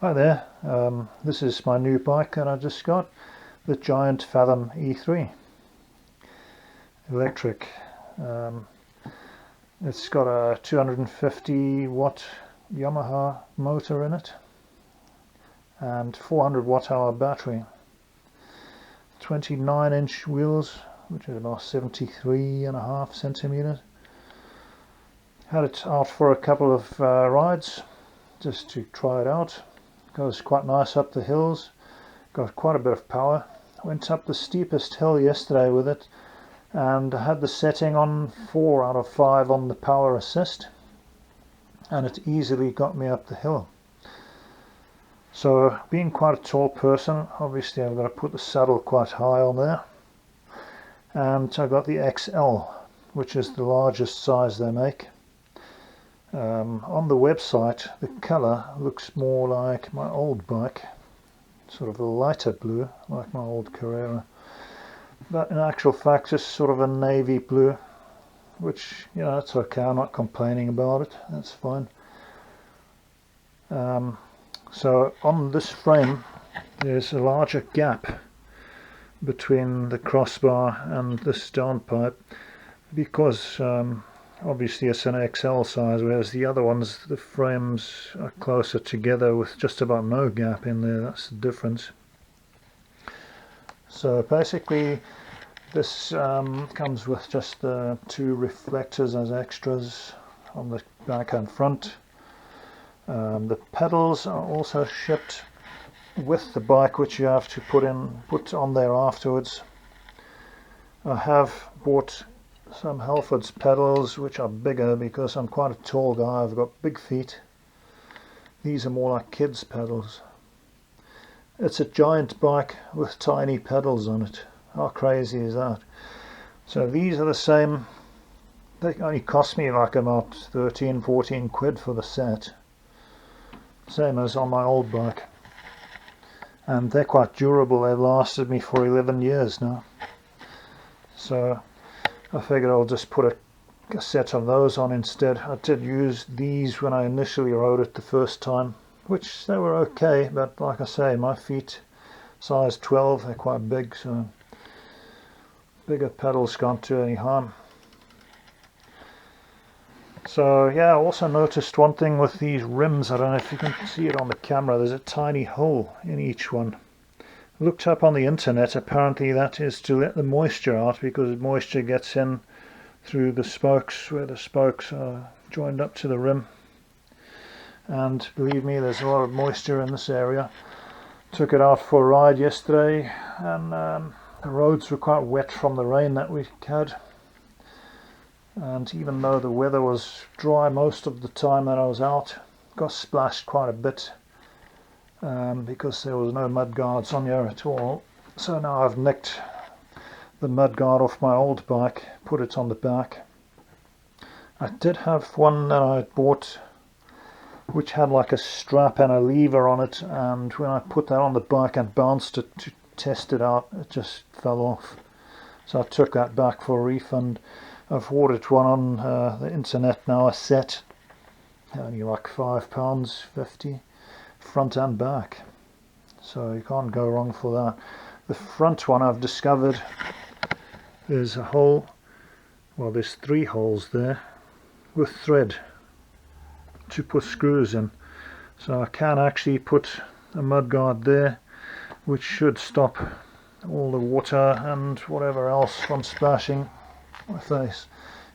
Hi there, this is my new bike that I just got, the giant Fathom E3 electric. It's got a 250 watt Yamaha motor in it and 400 watt hour battery, 29-inch wheels, which is about 73.5 centimeters. Had it out for a couple of rides just to try it out. Goes quite nice up the hills, got quite a bit of power. Went up the steepest hill yesterday with it and I had the setting on 4 out of 5 on the power assist, and it easily got me up the hill. So being quite a tall person, obviously I've got to put the saddle quite high on there, and I got the XL, which is the largest size they make. On the website the colour looks more like my old bike, sort of a lighter blue like my old Carrera, but in actual fact it's sort of a navy blue, which, you know, it's okay, I'm not complaining about it, that's fine. So on this frame there's a larger gap between the crossbar and this downpipe because obviously it's an XL size, whereas the other ones, the frames are closer together with just about no gap in there. That's the difference. So basically this comes with just the 2 reflectors as extras on the back and front. The pedals are also shipped with the bike, which you have to put on there afterwards. I have bought some Halford's pedals, which are bigger because I'm quite a tall guy, I've got big feet. These are more like kids' pedals. It's a giant bike with tiny pedals on it. How crazy is that? So these are the same, they only cost me like about 13-14 quid for the set, same as on my old bike, and they're quite durable. They've lasted me for 11 years now, so I figured I'll just put a set of those on instead. I did use these when I initially rode it the first time, which they were okay, but like I say, my feet, size 12, they're quite big, so bigger pedals can't do any harm. So yeah, I also noticed one thing with these rims, I don't know if you can see it on the camera, there's a tiny hole in each one. Looked up on the internet, apparently that is to let the moisture out, because moisture gets in through the spokes, where the spokes are joined up to the rim, and believe me, there's a lot of moisture in this area. Took it out for a ride yesterday and the roads were quite wet from the rain that we had, and even though the weather was dry most of the time that I was out, got splashed quite a bit. Because there was no mud guards on here at all. So now I've nicked the mud guard off my old bike, put it on the back. I did have one that I bought which had like a strap and a lever on it, and when I put that on the bike and bounced it to test it out, it just fell off. So I took that back for a refund. I've ordered one on the internet now, a set, only like £5.50. Front and back, so you can't go wrong for that. The front one I've discovered, there's a hole, well there's 3 holes there with thread to put screws in, so I can actually put a mud guard there, which should stop all the water and whatever else from splashing my face,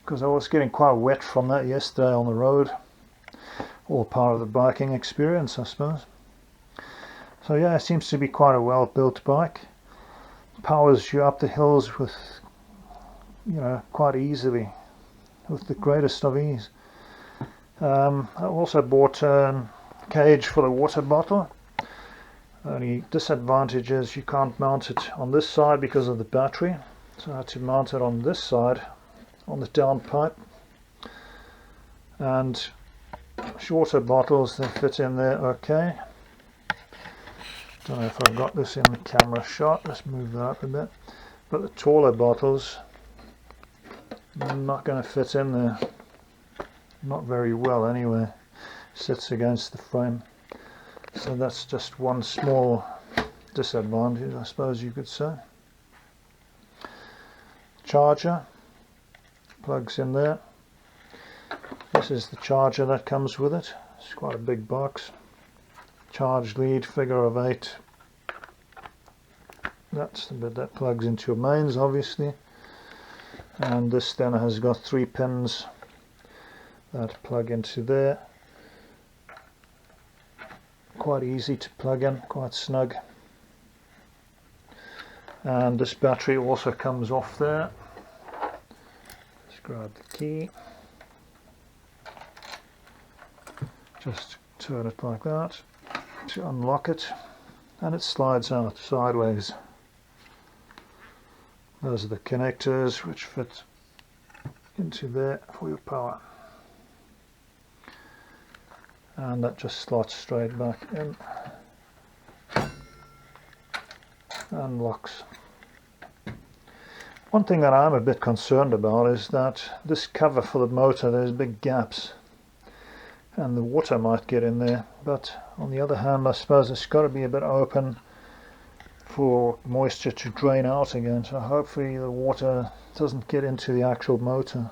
because I was getting quite wet from that yesterday on the road. All part of the biking experience, I suppose. So yeah, it seems to be quite a well built bike. Powers you up the hills with, you know, quite easily, with the greatest of ease. I also bought a cage for the water bottle. Only disadvantage is you can't mount it on this side because of the battery, so I had to mount it on this side, on the downpipe. And shorter bottles, they fit in there okay. Don't know if I've got this in the camera shot, let's move that up a bit. But the taller bottles are not going to fit in there, not very well anyway. Sits against the frame. So that's just one small disadvantage, I suppose you could say. Charger plugs in there. This is the charger that comes with it. It's quite a big box. Charge lead, figure of 8. That's the bit that plugs into your mains, obviously. And this then has got 3 pins that plug into there. Quite easy to plug in, quite snug. And this battery also comes off there. Just grab the key. Just turn it like that to unlock it, and it slides out sideways. Those are the connectors which fit into there for your power. And that just slots straight back in and locks. One thing that I'm a bit concerned about is that this cover for the motor, there's big gaps and the water might get in there, but on the other hand I suppose it's got to be a bit open for moisture to drain out again, so hopefully the water doesn't get into the actual motor.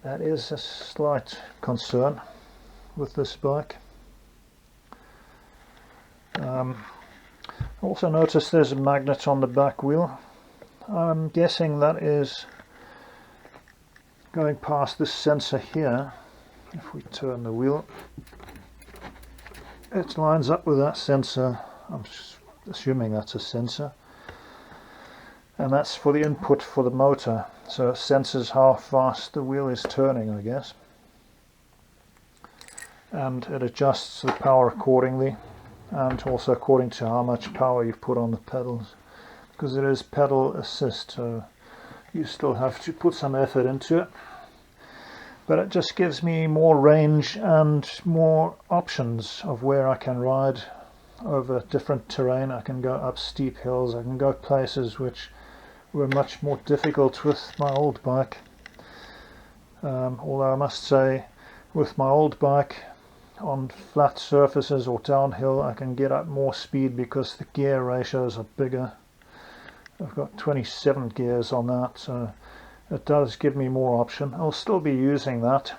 That is a slight concern with this bike. Also notice there's a magnet on the back wheel. I'm guessing that is going past this sensor here. If we turn the wheel, it lines up with that sensor. I'm assuming that's a sensor, and that's for the input for the motor, so it senses how fast the wheel is turning, I guess, and it adjusts the power accordingly, and also according to how much power you've put on the pedals, because it is pedal assist, so you still have to put some effort into it. But it just gives me more range and more options of where I can ride over different terrain. I can go up steep hills, I can go places which were much more difficult with my old bike. Although I must say, with my old bike, on flat surfaces or downhill I can get up more speed because the gear ratios are bigger. I've got 27 gears on that, so it does give me more option. I'll still be using that,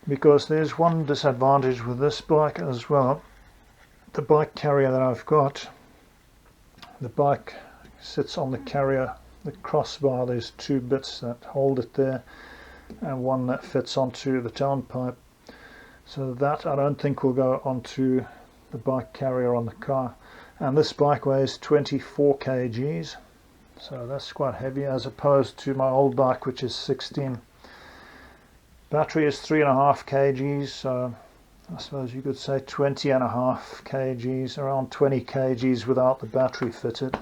because there's one disadvantage with this bike as well. The bike carrier that I've got, the bike sits on the carrier, the crossbar, there's 2 bits that hold it there and one that fits onto the downpipe, so that I don't think will go onto the bike carrier on the car. And this bike weighs 24 kgs, so that's quite heavy as opposed to my old bike, which is 16. Battery is 3.5 kgs, so I suppose you could say 20.5 kgs, around 20 kgs without the battery fitted,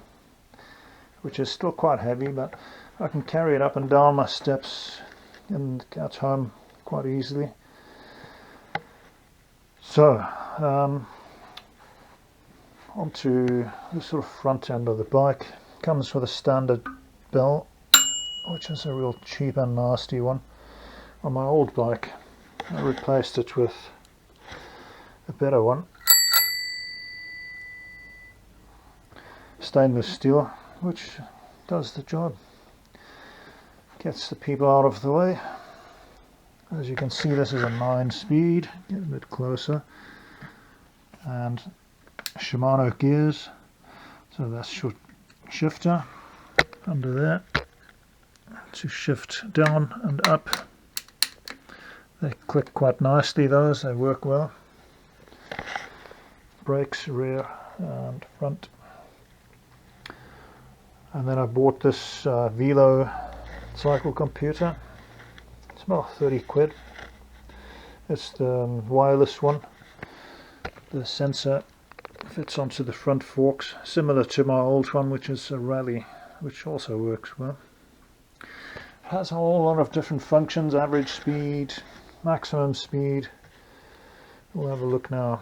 which is still quite heavy, but I can carry it up and down my steps and at home quite easily. So onto the sort of front end of the bike. Comes with a standard bell, which is a real cheap and nasty one. On my old bike I replaced it with a better one, stainless steel, which does the job, gets the people out of the way. As you can see, this is a 9-speed, get a bit closer, and Shimano gears, so that's your shifter under there to shift down and up. They click quite nicely, those, they work well. Brakes rear and front. And then I bought this Velo cycle computer. It's about 30 quid. It's the wireless one. The sensor fits onto the front forks, similar to my old one, which is a Rally, which also works well. It has a whole lot of different functions: average speed, maximum speed. We'll have a look now.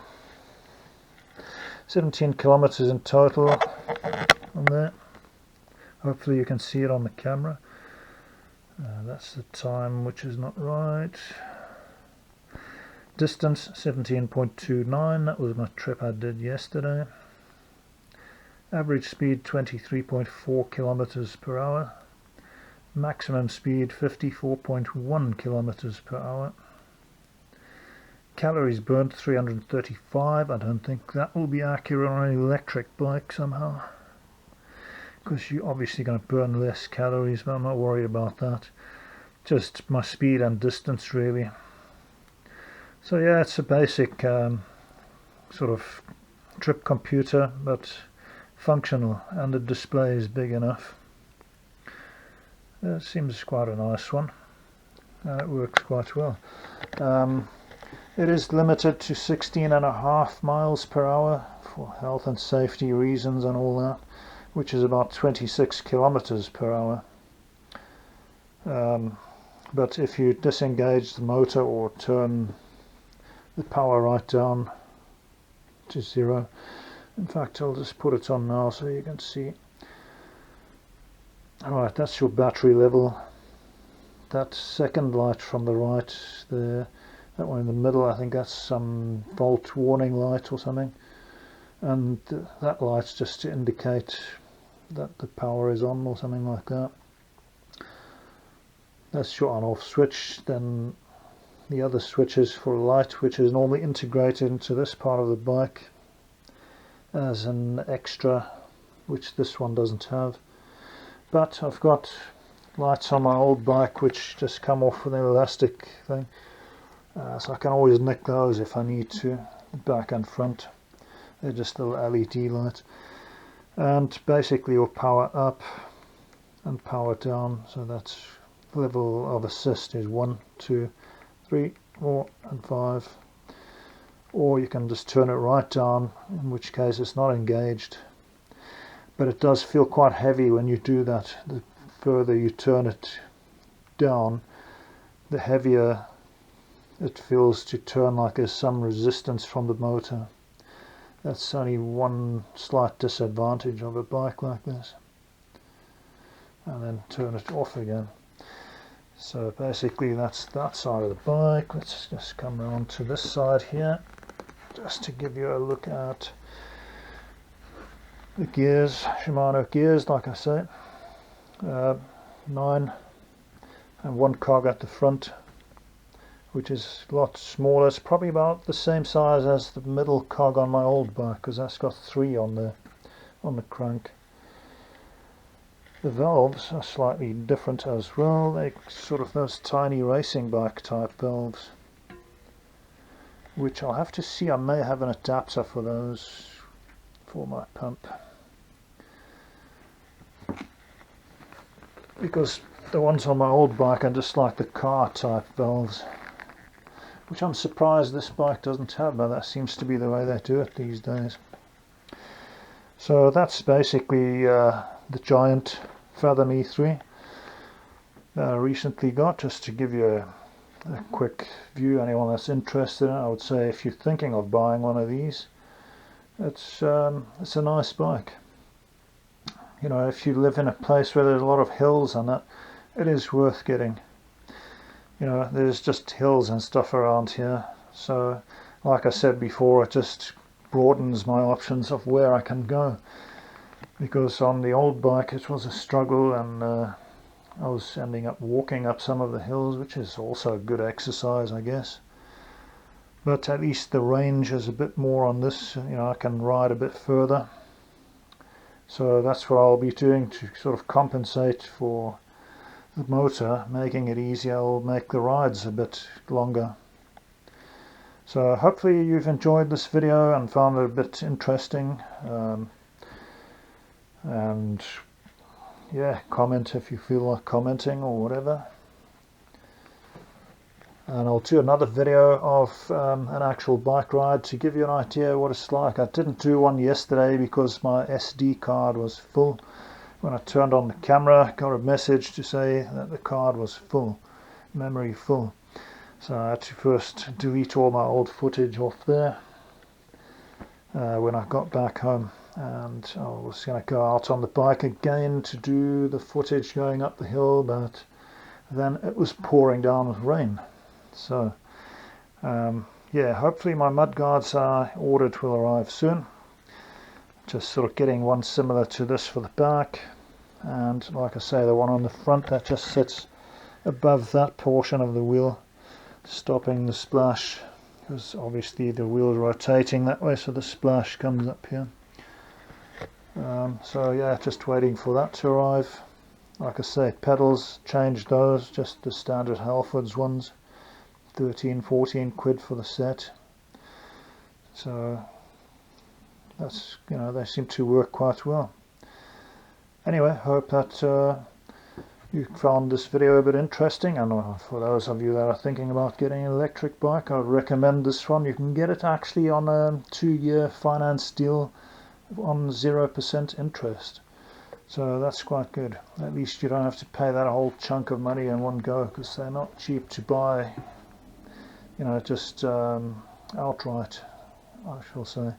17 kilometers in total on there. Hopefully you can see it on the camera. That's the time, which is not right. Distance 17.29, that was my trip I did yesterday. Average speed 23.4 kilometers per hour. Maximum speed 54.1 kilometers per hour. Calories burnt 335. I don't think that will be accurate on an electric bike somehow, because you're obviously going to burn less calories, but I'm not worried about that. Just my speed and distance really. So yeah, it's a basic sort of trip computer, but functional, and the display is big enough. It seems quite a nice one, and it works quite well. It is limited to 16.5 miles per hour for health and safety reasons and all that, which is about 26 kilometers per hour. But if you disengage the motor or turn the power right down to 0, in fact I'll just put it on now so you can see. Alright, that's your battery level. That second light from the right there, that one in the middle, I think that's some fault warning light or something, and that light's just to indicate that the power is on or something like that. That's your on off switch. Then the other switches for light, which is normally integrated into this part of the bike as an extra, which this one doesn't have. But I've got lights on my old bike which just come off with an elastic thing, so I can always nick those if I need to, back and front. They're just little LED lights. And basically your power up and power down, so that's level of assist is 1, 2, 3, 4 and 5. Or you can just turn it right down, in which case it's not engaged. But it does feel quite heavy when you do that. The further you turn it down, the heavier it feels to turn, like there's some resistance from the motor. That's only one slight disadvantage of a bike like this. And then turn it off again. So basically that's that side of the bike. Let's just come around to this side here, just to give you a look at the gears, Shimano gears, like I say. 9 and 1 cog at the front, which is a lot smaller. It's probably about the same size as the middle cog on my old bike, because that's got 3 on the crank. The valves are slightly different as well. They're sort of those tiny racing bike type valves, which I'll have to see. I may have an adapter for those for my pump, because the ones on my old bike are just like the car type valves, which I'm surprised this bike doesn't have, but that seems to be the way they do it these days. So that's basically the giant Fathom E3 that I recently got, just to give you a quick view. Anyone that's interested in it, I would say if you're thinking of buying one of these, it's a nice bike. You know, if you live in a place where there's a lot of hills and that, it is worth getting. You know, there's just hills and stuff around here, so like I said before, it just broadens my options of where I can go, because on the old bike it was a struggle, and I was ending up walking up some of the hills, which is also good exercise, I guess. But at least the range is a bit more on this. You know, I can ride a bit further. So that's what I'll be doing to sort of compensate for the motor, making it easier. I'll make the rides a bit longer. So hopefully you've enjoyed this video and found it a bit interesting. And yeah, comment if you feel like commenting or whatever. And I'll do another video of an actual bike ride to give you an idea what it's like. I didn't do one yesterday because my SD card was full. When I turned on the camera, I got a message to say that the card was full, memory full. So I had to first delete all my old footage off there when I got back home. And I was going to go out on the bike again to do the footage going up the hill, but then it was pouring down with rain. So yeah, hopefully my mud guards I ordered will arrive soon. Just sort of getting one similar to this for the back, and like I say, the one on the front that just sits above that portion of the wheel, stopping the splash, because obviously the wheel's rotating that way, so the splash comes up here. So yeah, just waiting for that to arrive. Like I say, pedals, changed those, just the standard Halfords ones, 13-14 quid for the set. So that's, you know, they seem to work quite well. Anyway, hope that you found this video a bit interesting, and for those of you that are thinking about getting an electric bike, I would recommend this one. You can get it actually on a 2-year finance deal on 0% interest, so that's quite good. At least you don't have to pay that whole chunk of money in one go, because they're not cheap to buy, you know, just outright, I shall say.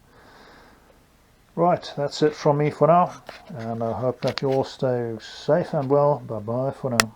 Right, that's it from me for now, and I hope that you all stay safe and well. Bye bye for now.